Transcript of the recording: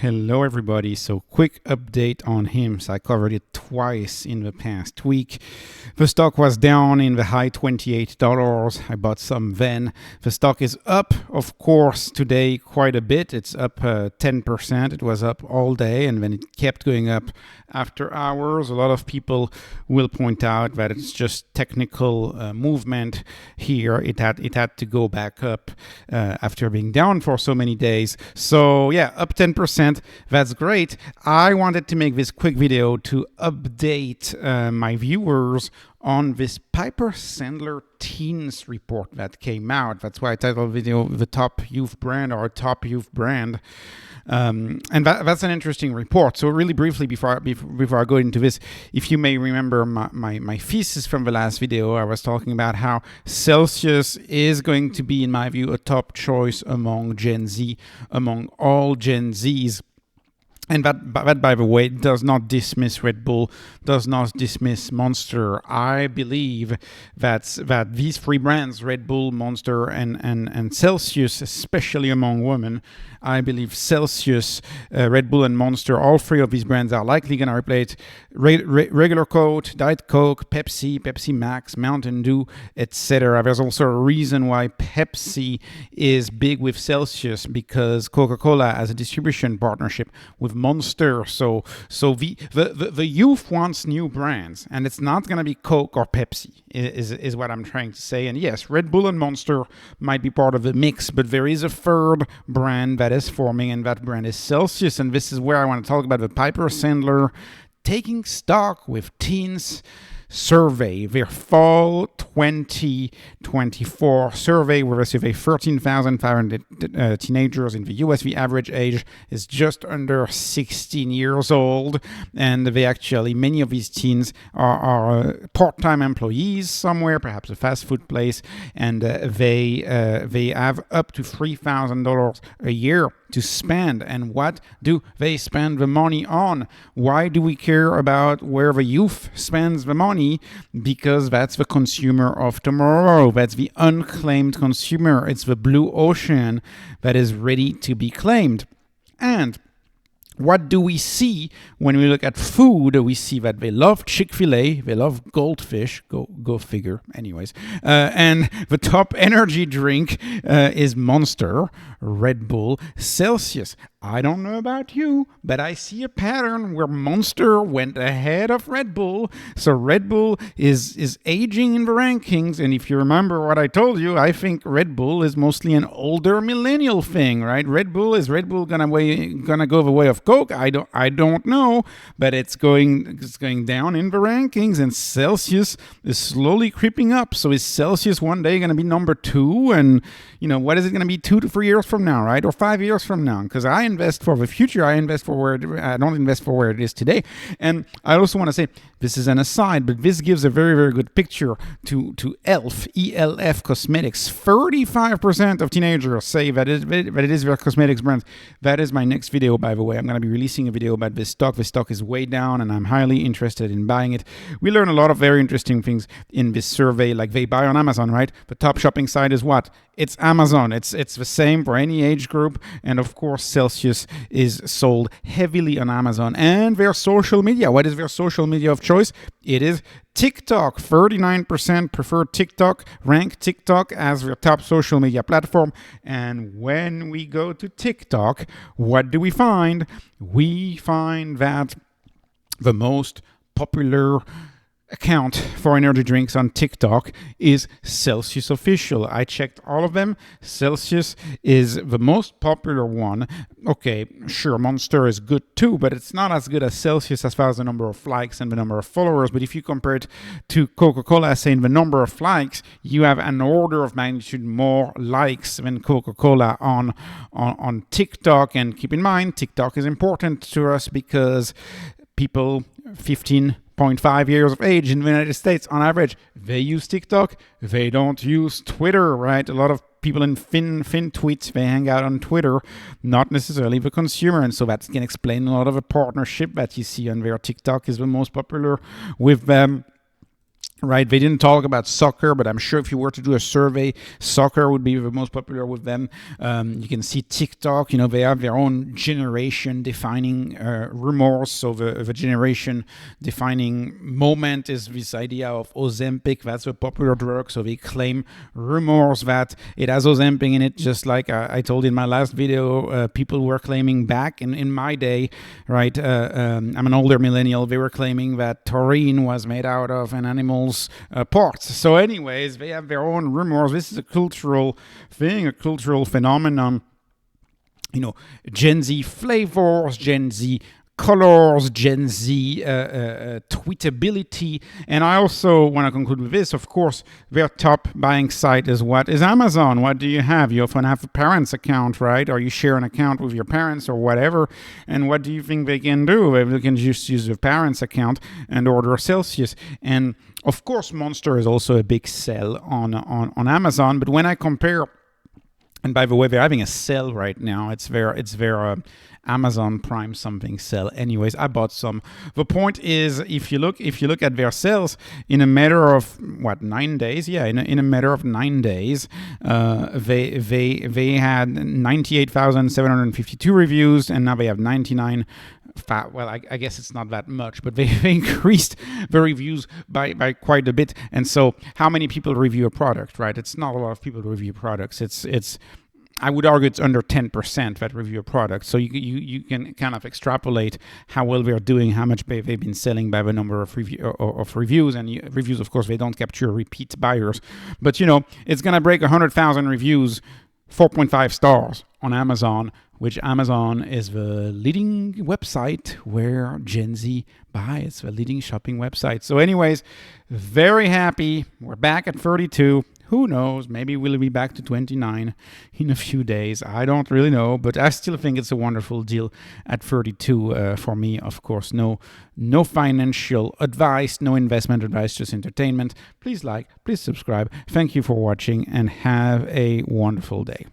Hello everybody. So quick update on HIMS. I covered it twice in the past week. The stock was down in the high $28. I bought some then. The stock is up, of course, today quite a bit. It's up 10%. It was up all day and then it kept going up after hours. A lot of people will point out that it's just technical movement here. It had to go back up after being down for so many days. So yeah, up 10%. That's great. I wanted to make this quick video to update my viewers on this Piper Sandler Teens report that came out. That's why I titled the video The Top Youth Brand or Top Youth Brand. And that's an interesting report. So really briefly, before I go into this, if you may remember my thesis from the last video, I was talking about how Celsius is going to be, in my view, a top choice among Gen Z, among all Gen Zs. And that, by the way, does not dismiss Red Bull, does not dismiss Monster. I believe that these three brands, Red Bull, Monster, and Celsius, especially among women, I believe Celsius, Red Bull, and Monster, all three of these brands are likely going to replace regular Coke, Diet Coke, Pepsi Max, Mountain Dew, etc. There's also a reason why Pepsi is big with Celsius, because Coca-Cola has a distribution partnership with Monster. So the youth wants new brands, and it's not going to be Coke or Pepsi, is what I'm trying to say. And yes, Red Bull and Monster might be part of the mix, but there is a third brand that is forming, and that brand is Celsius. And this is where I want to talk about the Piper Sandler Taking Stock with Teens survey, their fall 2024 survey, where they survey 13,500 teenagers in the US. The average age is just under 16 years old, and many of these teens are part-time employees somewhere, perhaps a fast food place, and they have up to $3,000 a year to spend. And what do they spend the money on? Why do we care about where the youth spends the money? Because that's the consumer of tomorrow. That's the unclaimed consumer. It's the blue ocean that is ready to be claimed. And what do we see when we look at food? We see that they love Chick-fil-A, they love goldfish, go figure, anyways. And the top energy drink is Monster, Red Bull, Celsius. I don't know about you, but I see a pattern where Monster went ahead of Red Bull. So Red Bull is aging in the rankings. And if you remember what I told you, I think Red Bull is mostly an older millennial thing, right? Red Bull gonna go the way of Coke? I don't know, but it's going down in the rankings, and Celsius is slowly creeping up. So is Celsius one day going to be number 2? And what is it going to be 2 to 3 years from now, right? Or 5 years from now? Because I invest for the future. I invest for I don't invest for where it is today. And I also want to say, this is an aside, but this gives a very, very good picture to ELF, ELF Cosmetics. 35% of teenagers say that it is their cosmetics brand. That is my next video, by the way. I'm going to be releasing a video about this stock. This stock is way down, and I'm highly interested in buying it. We learn a lot of very interesting things in this survey, like they buy on Amazon, right? The top shopping site is what? It's Amazon. It's the same for any age group. And of course, Celsius is sold heavily on Amazon. And their social media. What is their social media of choice? It is TikTok. 39% prefer TikTok, rank TikTok as their top social media platform. And when we go to TikTok, what do we find? We find that the most popular account for energy drinks on TikTok is Celsius Official. I checked all of them. Celsius is the most popular one. Okay, sure, Monster is good too, but it's not as good as Celsius as far as the number of likes and the number of followers. But if you compare it to Coca-Cola, saying the number of likes, you have an order of magnitude more likes than Coca-Cola on TikTok. And keep in mind, TikTok is important to us because people 15.5 years of age in the United States, on average, they use TikTok. They don't use Twitter, right? A lot of people in fin tweets, they hang out on Twitter, not necessarily the consumer. And so that can explain a lot of the partnership that you see on their TikTok is the most popular with them. right? They didn't talk about soccer, but I'm sure if you were to do a survey, soccer would be the most popular with them. You can see TikTok, they have their own generation defining rumors. So the generation defining moment is this idea of Ozempic. That's a popular drug. So they claim rumors that it has Ozempic in it, just like I told in my last video, people were claiming back in my day, right? I'm an older millennial. They were claiming that taurine was made out of an animal's parts. So anyways, they have their own rumors. This is a cultural thing, a cultural phenomenon. Gen Z flavors, Gen Z colors, Gen Z tweetability. And I also want to conclude with this. Of course, their top buying site is what? Is Amazon. What do you have? You often have a parents account, right? Or you share an account with your parents or whatever. And what do you think they can do? They can just use your parents account and order Celsius. And of course, Monster is also a big sell on Amazon. But when I compare, and by the way, they're having a sale right now. It's their Amazon Prime something sale. Anyways, I bought some. The point is, if you look at their sales in a matter of 9 days? Yeah, in a matter of 9 days, they had 98,752 reviews, and now they have 99. Well, I guess it's not that much, but they increased the reviews by quite a bit. And so, how many people review a product, right? It's not a lot of people review products. It's I would argue it's under 10% that review a product. So you can kind of extrapolate how well they're doing, how much they've been selling by the number of reviews. And reviews, of course, they don't capture repeat buyers. But, it's going to break 100,000 reviews, 4.5 stars on Amazon, which Amazon is the leading website where Gen Z buys, the leading shopping website. So anyways, very happy. We're back at 32. Who knows? Maybe we'll be back to 29 in a few days. I don't really know, but I still think it's a wonderful deal at 32 for me. Of course, no financial advice, no investment advice, just entertainment. Please like, please subscribe. Thank you for watching and have a wonderful day.